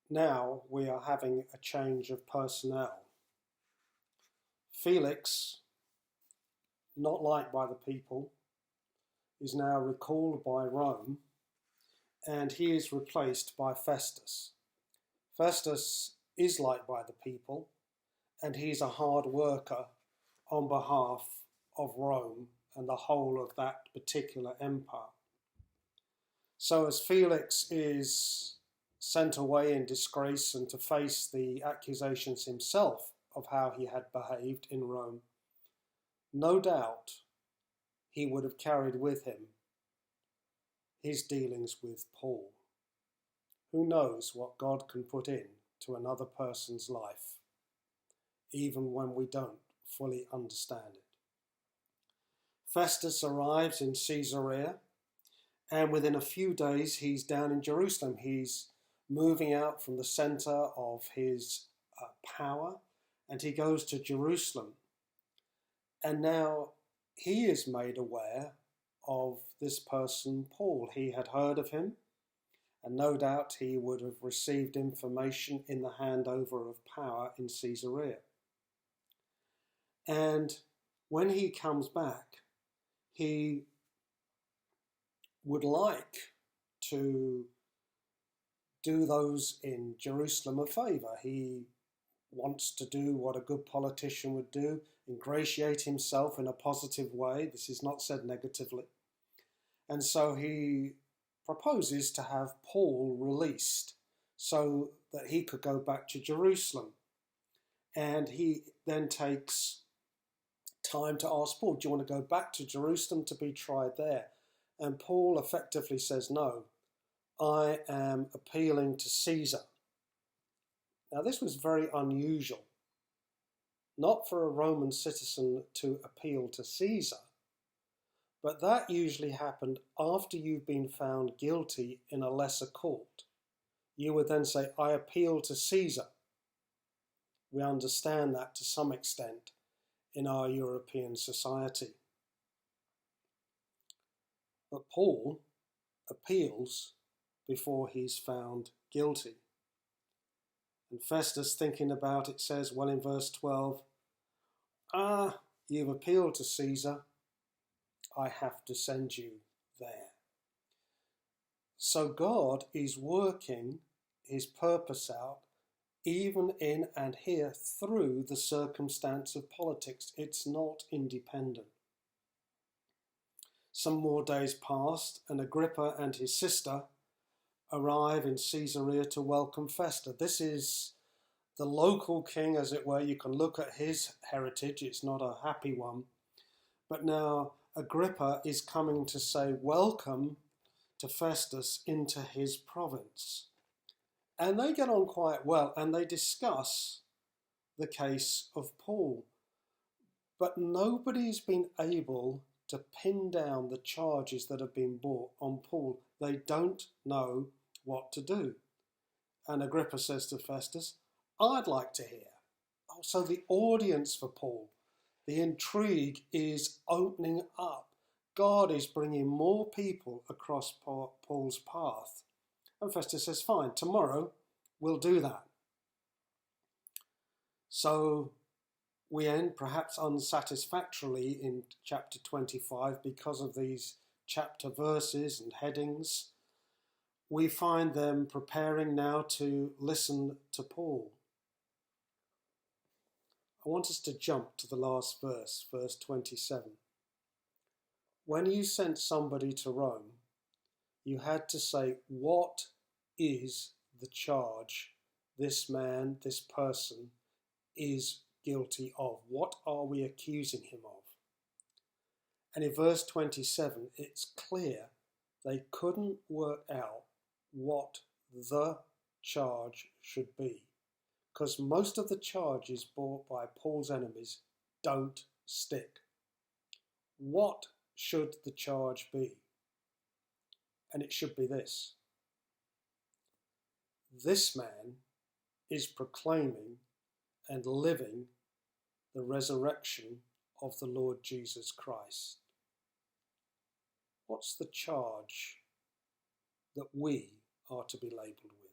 now we are having a change of personnel. Felix, not liked by the people, is now recalled by Rome, and he is replaced by Festus. Festus is liked by the people, and he's a hard worker on behalf of Rome and the whole of that particular empire. So as Felix is sent away in disgrace and to face the accusations himself of how he had behaved in Rome, no doubt he would have carried with him his dealings with Paul. Who knows what God can put in to another person's life, even when we don't fully understand it. Festus arrives in Caesarea, and within a few days he's down in Jerusalem. He's moving out from the centre of his power, and he goes to Jerusalem. And now he is made aware of this person, Paul. He had heard of him, and no doubt he would have received information in the handover of power in Caesarea. And when he comes back, he would like to do those in Jerusalem a favour. He wants to do what a good politician would do, ingratiate himself in a positive way. This is not said negatively. And so he proposes to have Paul released so that he could go back to Jerusalem. And he then takes time to ask Paul, do you want to go back to Jerusalem to be tried there? And Paul effectively says, no, I am appealing to Caesar. Now this was very unusual, not for a Roman citizen to appeal to Caesar, but that usually happened after you've been found guilty in a lesser court. You would then say, I appeal to Caesar. We understand that to some extent in our European society. But Paul appeals before he's found guilty. And Festus, thinking about it, says, well, in verse 12, you've appealed to Caesar, I have to send you there. So God is working his purpose out even in and here through the circumstance of politics. It's not independent. Some more days passed, and Agrippa and his sister arrive in Caesarea to welcome Festus. This is the local king, as it were. You can look at his heritage. It's not a happy one. But now Agrippa is coming to say welcome to Festus into his province. And they get on quite well, and they discuss the case of Paul. But nobody's been able to pin down the charges that have been brought on Paul. They don't know what to do. And Agrippa says to Festus, I'd like to hear. Oh, so the audience for Paul, the intrigue is opening up. God is bringing more people across Paul's path. And Festus says, fine, tomorrow we'll do that. So we end perhaps unsatisfactorily in chapter 25 because of these chapter verses and headings. We find them preparing now to listen to Paul. I want us to jump to the last verse, verse 27. When you sent somebody to Rome, you had to say, what is the charge this man, this person, is guilty of? What are we accusing him of? And in verse 27, it's clear they couldn't work out what the charge should be, because most of the charges brought by Paul's enemies don't stick. What should the charge be? And it should be this: this man is proclaiming and living the resurrection of the Lord Jesus Christ. What's the charge that we are to be labelled with?